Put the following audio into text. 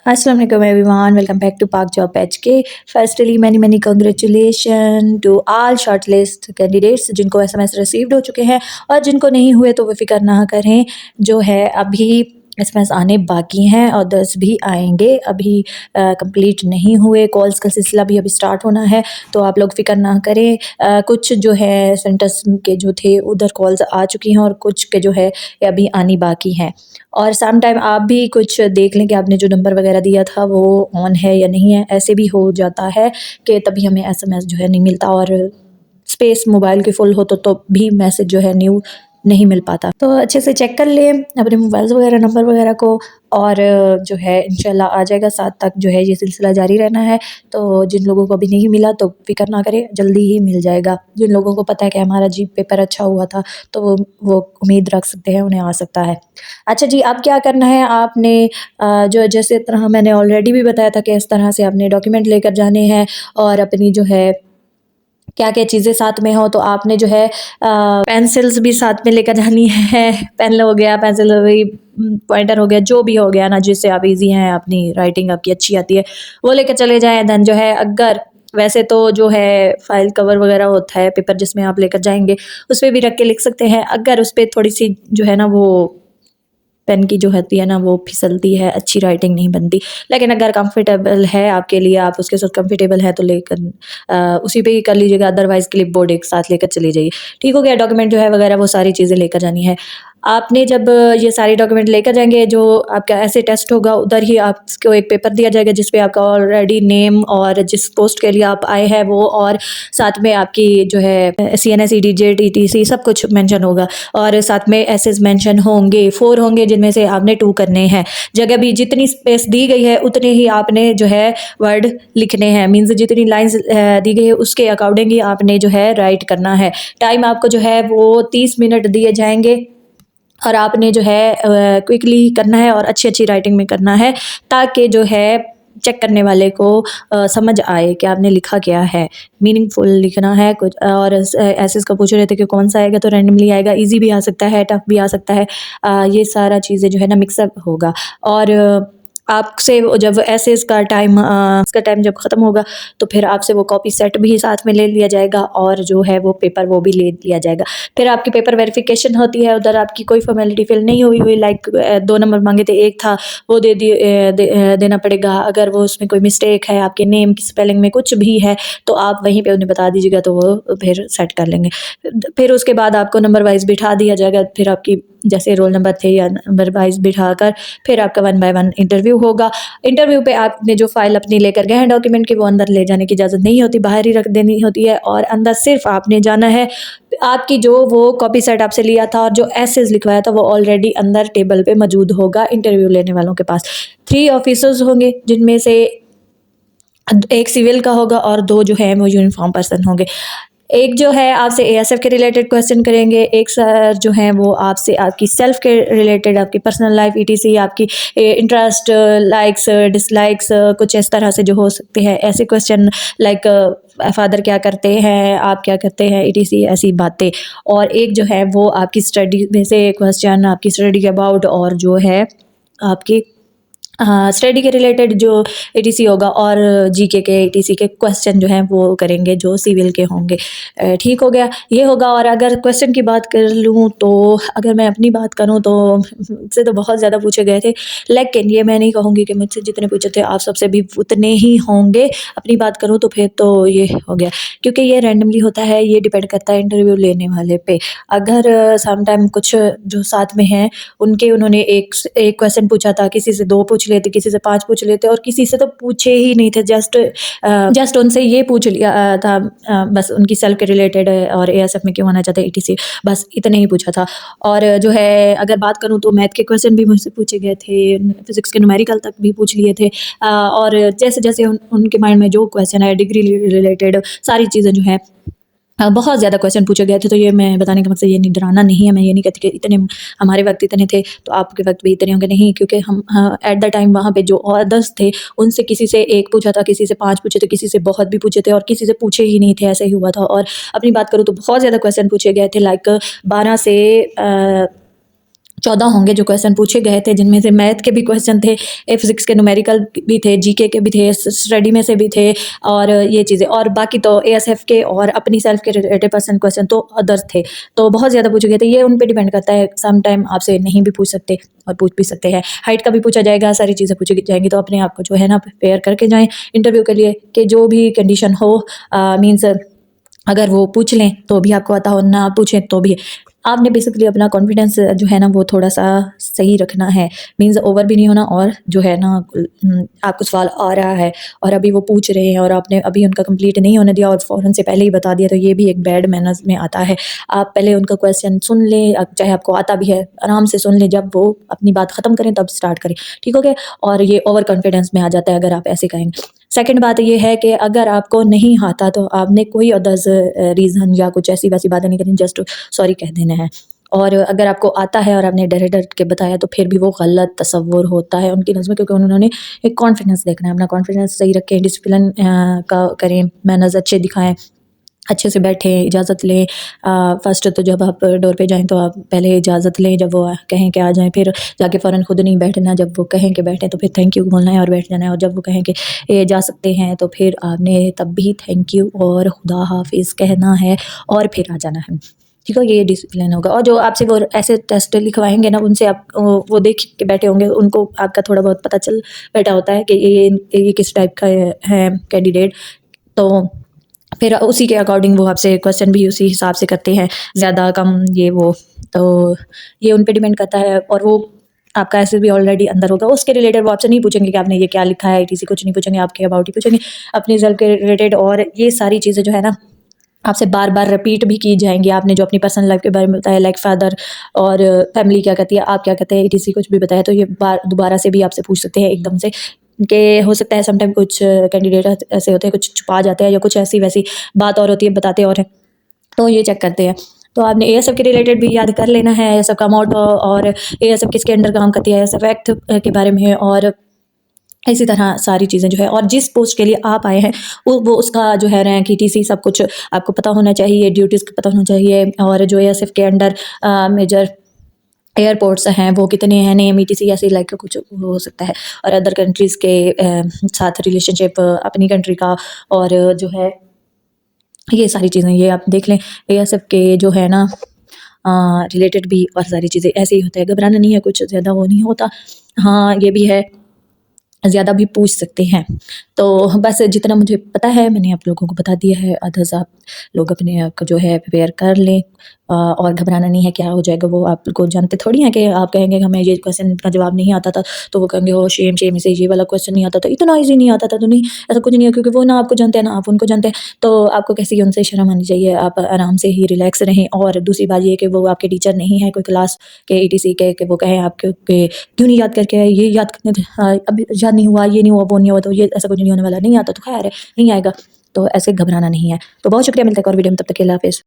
Assalamu alaikum everyone. Welcome back to Park Job HK. Firstly, many congratulations to all shortlist candidates जिनको SMS received हो चुके हैं और जिनको नहीं हुए तो वो फिक्र ना करें। जो है अभी एसएमएस आने बाकी हैं और 10 भी आएंगे। अभी कंप्लीट नहीं हुए, कॉल्स का सिलसिला भी अभी स्टार्ट होना है, तो आप लोग फिक्र ना करें। कुछ जो है सेंटर्स के जो थे उधर कॉल्स आ चुकी हैं और कुछ के जो है ये अभी आनी बाकी हैं। और सम टाइम आप भी कुछ देख लें कि आपने जो नंबर वगैरह दिया था वो ऑन है या नहीं है। ऐसे भी हो जाता है कि तभी हमें एसएमएस जो है नहीं मिलता और स्पेस मोबाइल की फुल हो तो भी मैसेज जो है न्यू नहीं मिल पाता। तो अच्छे से चेक कर लें अपने मोबाइल्स वगैरह नंबर वगैरह को और जो है इंशाल्लाह आ जाएगा। 7 तक जो है ये सिलसिला जारी रहना है। तो जिन लोगों को अभी नहीं मिला तो फिक्र ना करें, जल्दी ही मिल जाएगा। जिन लोगों को पता है कि हमारा जी पेपर अच्छा हुआ था तो वो उम्मीद रख सकते हैं, उन्हें आ सकता है। अच्छा जी, अब क्या करना है आपने जो जैसे तरह मैंने ऑलरेडी भी बताया था कि इस तरह से आपने डॉक्यूमेंट लेकर जाने हैं और अपनी जो है क्या-क्या चीज़ें साथ में हो तो आपने जो है पेंसिल्स भी साथ में लेकर जानी है। पेन हो गया, पेंसिल हो गई, पॉइंटर हो गया, जो भी हो गया ना जिससे आप ईज़ी हैं, अपनी राइटिंग आपकी अच्छी आती है, वो लेकर चले जाएँ। देन जो है अगर वैसे तो जो है फ़ाइल कवर वगैरह होता है, पेपर जिसमें आप लेकर जाएँगे, उस पे भी रख के लिख सकते हैं। अगर उस पे थोड़ी-सी जो है ना वो पेन की जो होती है ना वो फिसलती है, अच्छी राइटिंग नहीं बनती। लेकिन अगर कंफर्टेबल है आपके लिए, आप उसके साथ कंफर्टेबल है तो लेकर उसी पे ही कर लीजिएगा। अदरवाइज़ क्लिपबोर्ड एक साथ लेकर चली जाइए। ठीक हो गया? डॉक्यूमेंट जो है वगैरह वो सारी चीज़ें लेकर जानी है। आपने जब ये सारे डॉक्यूमेंट लेकर जाएँगे, जो आपका ऐसे टेस्ट होगा उधर ही आपको एक पेपर दिया जाएगा जिस पे आपका ऑलरेडी नेम और जिस पोस्ट के लिए आप आए हैं वो और साथ में आपकी जो है सीएनएस, ईडीजेड, ईटीसी सब कुछ मेंशन होगा और साथ में एसेस मेंशन होंगे। 4 होंगे जिनमें से आपने 2 करने हैं। जगह भी जितनी स्पेस दी गई है उतने ही आपने जो है वर्ड लिखने हैं। मीन्स जितनी लाइन्स दी गई है उसके अकॉर्डिंग ही आपने जो है राइट करना है। टाइम आपको जो है वो 30 मिनट दिए जाएँगे और आपने जो है क्विकली करना है और अच्छी-अच्छी राइटिंग में करना है ताकि जो है चेक करने वाले को समझ आए कि आपने लिखा क्या है। मीनिंगफुल लिखना है कुछ और ऐसे इसका पूछ रहे थे कि कौन-सा आएगा, तो रैंडमली आएगा। ईज़ी भी आ सकता है, टफ भी आ सकता है। ये सारा चीज़ें जो है ना मिक्सअप होगा और आपसे वो जब ऐसे इसका टाइम जब ख़त्म होगा तो फिर आपसे वो कॉपी सेट भी साथ में ले लिया जाएगा और जो है वो पेपर वो भी ले लिया जाएगा। फिर आपकी पेपर वेरिफिकेशन होती है, उधर आपकी कोई फॉर्मेलिटी फिल नहीं हुई लाइक 2 नंबर मांगे थे, 1 था वो देना पड़ेगा। अगर वो उसमें कोई मिस्टेक है, आपके नेम की स्पेलिंग में कुछ भी है तो आप वहीं पे उन्हें बता दीजिएगा तो वो फिर सेट कर लेंगे। फिर उसके बाद आपको नंबर वाइज़ बिठा दिया जाएगा। फिर आपकी जैसे रोल नंबर थे या नंबर वाइज़ बिठाकर फिर आपका 1 बाय 1 इंटरव्यू होगा। इंटरव्यू पे आपने जो फ़ाइल अपनी लेकर गए हैं डॉक्यूमेंट की, वो अंदर ले जाने की इजाज़त नहीं होती, बाहर ही रख देनी होती है और अंदर सिर्फ़ आपने जाना है। आपकी जो वो कॉपी सेट आपसे लिया था और जो एसेस लिखवाया था वो ऑलरेडी अंदर टेबल पे मौजूद होगा इंटरव्यू लेने वालों के पास। 3 ऑफ़िसर्स होंगे जिनमें से 1 सिविल का होगा और 2 जो है वो यूनिफ़ॉर्म पर्सन होंगे। एक जो है आपसे एएसएफ के रिलेटेड क्वेश्चन करेंगे, एक सर जो हैं वो आपसे आपकी सेल्फ के रिलेटेड, आपकी पर्सनल लाइफ, ईटीसी, आपकी इंटरेस्ट, लाइक्स, डिसलाइक्स, कुछ इस तरह से जो हो सकते हैं ऐसे क्वेश्चन लाइक फादर क्या करते हैं, आप क्या करते हैं, ईटीसी ऐसी बातें। और एक जो है वो आपकी स्टडी में से क्वेश्चन आपकी स्टडी के अबाउट और जो है आपकी स्टडी के रिलेटेड जो एटीसी होगा और जीके के एटीसी के क्वेश्चन जो हैं वो करेंगे जो सिविल के होंगे। ठीक हो गया, ये होगा। और अगर क्वेश्चन की बात कर लूँ तो अगर मैं अपनी बात करूँ तो मुझसे तो बहुत ज़्यादा पूछे गए थे, लेकिन ये मैं नहीं कहूँगी कि मुझसे जितने पूछे थे आप सबसे भी उतने ही होंगे। अपनी बात करूँ तो फिर तो ये हो गया, क्योंकि ये रैंडमली होता है, ये डिपेंड करता है इंटरव्यू लेने वाले पे। अगर सम टाइम कुछ जो साथ में हैं उन्होंने एक क्वेश्चन पूछा था, किसी से 2 पूछ लेते, किसी से 5 पूछ लेते और किसी से तो पूछे ही नहीं थे। जस्ट उनसे ये पूछ लिया था बस उनकी सेल्फ के रिलेटेड और एएसएफ में क्यों आना चाहते हैं, ईटीसी, बस इतना ही पूछा था। और जो है अगर बात करूँ तो मैथ के क्वेश्चन भी मुझसे पूछे गए थे, फिज़िक्स के न्यूमेरिकल तक भी पूछ लिए थे। और जैसे-जैसे उनके माइंड में जो क्वेश्चन है डिग्री रिलेटेड सारी चीज़ें जो हैं बहुत ज़्यादा क्वेश्चन पूछे गए थे। तो ये मैं बताने का मकसद ये नहीं, डराना नहीं है। मैं ये नहीं कहती कि इतने हमारे वक़्त इतने थे तो आपके वक़्त भी इतने होंगे, नहीं, क्योंकि हम एट द टाइम वहाँ पे जो अदर्स थे उनसे किसी से 1 पूछा था, किसी से 5 पूछे थे, किसी से बहुत भी पूछे थे और किसी से पूछे ही नहीं थे, ऐसे ही हुआ था। और अपनी बात करूँ तो बहुत ज़्यादा क्वेश्चन पूछे गए थे लाइक 12 से 14 होंगे जो क्वेश्चन पूछे गए थे, जिनमें से मैथ के भी क्वेश्चन थे, फिजिक्स के न्यूमेरिकल भी थे, जीके के भी थे, स्टडी में से भी थे और ये चीज़ें, और बाकी तो एएसएफ के और अपनी सेल्फ के रिलेटेड पर्सन क्वेश्चन तो अदर्स थे। तो बहुत ज़्यादा पूछे गए थे। ये उन पे डिपेंड करता है, सम टाइम आपसे नहीं भी पूछ सकते और पूछ भी सकते हैं। हाइट का भी पूछा जाएगा, सारी चीज़ें पूछी जाएंगी, तो अपने आप को जो है ना प्रिपेयर करके जाएँ इंटरव्यू के लिए, कि जो भी कंडीशन हो, मीन्स अगर वो पूछ लें तो भी आपको आता हो, ना पूछें तो भी आपने बेसिकली अपना कॉन्फिडेंस जो है ना वो थोड़ा-सा सही रखना है। मीन्स ओवर भी नहीं होना, और जो है ना आपको सवाल आ रहा है और अभी वो पूछ रहे हैं और आपने अभी उनका कंप्लीट नहीं होने दिया और फ़ौरन से पहले ही बता दिया, तो ये भी एक बैड मैनर्स में आता है। आप पहले उनका क्वेश्चन सुन लें, चाहे आपको आता भी है, आराम से सुन लें, जब वो अपनी बात ख़त्म करें तब स्टार्ट करें, ठीक हो गया? और ये ओवर कॉन्फिडेंस में आ जाता है अगर आप ऐसे कहेंगे। सेकंड बात ये है कि अगर आपको नहीं आता तो आपने कोई अदर्स रीज़न या कुछ ऐसी-वैसी बातें नहीं करनी, जस्ट सॉरी कह देना है। और अगर आपको आता है और आपने डर-डर के बताया तो फिर भी वो गलत तसव्वुर होता है उनकी नज़र में, क्योंकि उन्होंने एक कॉन्फिडेंस देखना है, अपना कॉन्फिडेंस सही रखें, डिसिप्लिन का करें, मैनर्स अच्छे दिखाएँ, अच्छे से बैठें, इजाज़त लें। फ़र्स्ट तो जब आप डोर पे जाएँ तो आप पहले इजाज़त लें, जब वो कहें कि आ जाएँ, फिर जाके फ़ौरन खुद नहीं बैठना, जब वो कहें कि बैठें तो फिर थैंक यू बोलना है और बैठ जाना है, और जब वो कहें कि ये जा सकते हैं तो फिर आपने तब भी थैंक यू और खुदा हाफ़िज़ कहना है और फिर आ जाना है। ठीक है? ये डिसिप्लिन होगा। और जो आपसे वो ऐसे टेस्ट लिखवाएँगे ना, उनसे आप वो देख के बैठे होंगे, उनको आपका थोड़ा बहुत पता चल बैठा होता है कि ये किस टाइप का है कैंडिडेट, तो फिर उसी के अकॉर्डिंग वो आपसे क्वेश्चन भी उसी हिसाब से करते हैं, ज़्यादा कम ये वो। तो ये उन पे डिपेंड करता है, और वो आपका एसेस भी ऑलरेडी अंदर होगा, उसके रिलेटेड वो आपसे नहीं पूछेंगे कि आपने ये क्या लिखा है, ईटीसी कुछ नहीं पूछेंगे, आपके अबाउट ही पूछेंगे, अपने रिज़ल्ट के रिलेटेड, और ये सारी चीज़ें जो है ना आपसे बार-बार रिपीट भी की जाएँगी। आपने जो अपनी पर्सनल लाइफ़ के बारे में बताया, लाइक फादर और फैमिली क्या कहती है, आप क्या कहते हैं, ईटीसी कुछ भी बताया, तो ये बार दोबारा से भी आपसे पूछ सकते हैं एकदम से, कि हो सकता है सम टाइम कुछ कैंडिडेट ऐसे होते हैं, कुछ छुपा जाते हैं या कुछ ऐसी-वैसी बात और होती है, बताते और हैं, तो ये चेक करते हैं। तो आपने एएसएफ के रिलेटेड भी याद कर लेना है, एएसएफ का मोटो और एएसएफ किसके अंडर काम करती है, एएसएफ एक्ट के बारे में, और इसी तरह सारी चीज़ें जो है, और जिस पोस्ट के लिए आप आए हैं वो उसका जो है रैंक, ईटीसी सब कुछ आपको पता होना चाहिए, ड्यूटीज़ का पता होना चाहिए, और जो एएसएफ के अंडर मेजर एयरपोर्ट्स हैं वो कितने हैं, नेम ईटीसी ऐसे लाइक कुछ हो सकता है, और अदर कंट्रीज़ के साथ रिलेशनशिप अपनी कंट्री का, और जो है ये सारी चीज़ें ये आप देख लें। एएसएफ के जो है ना रिलेटेड भी और सारी चीज़ें ऐसे ही होता है, घबराना नहीं है, कुछ ज़्यादा वो नहीं होता। हाँ, ये भी है, ज़्यादा भी पूछ सकते हैं। तो बस जितना मुझे पता है मैंने आप लोगों को बता दिया है, अदर्स आप लोग अपने आप को जो है प्रिपेयर कर लें, और घबराना नहीं है, क्या हो जाएगा वो आप लोग जानते थोड़ी हैं, कि आप कहेंगे कि हमें ये क्वेश्चन का जवाब नहीं आता था, तो वो कहेंगे ओह शेम शेम, इसे ये वाला क्वेश्चन नहीं आता था, इतना ईज़ी नहीं आता था, तो नहीं, ऐसा कुछ नहीं है, क्योंकि वो ना आपको जानते हैं, ना आप उनको जानते हैं, तो आपको कैसी उनसे शर्म आनी चाहिए, आप आराम से ही रिलैक्स रहें। और दूसरी बात ये है कि वो आपके टीचर नहीं है कोई क्लास के ईटीसी के, कि वो कहें आपके कि क्यों नहीं याद करके आए, ये याद करने अभी याद नहीं हुआ, ये नहीं हुआ, वो नहीं हुआ, तो ये ऐसा कुछ नहीं होने वाला, नहीं आता तो खैर है, नहीं आएगा, तो ऐसे घबराना नहीं है। तो बहुत शुक्रिया, मिलते हैं एक और वीडियो में, तब तक के लिए अल्लाह हाफ़िज़।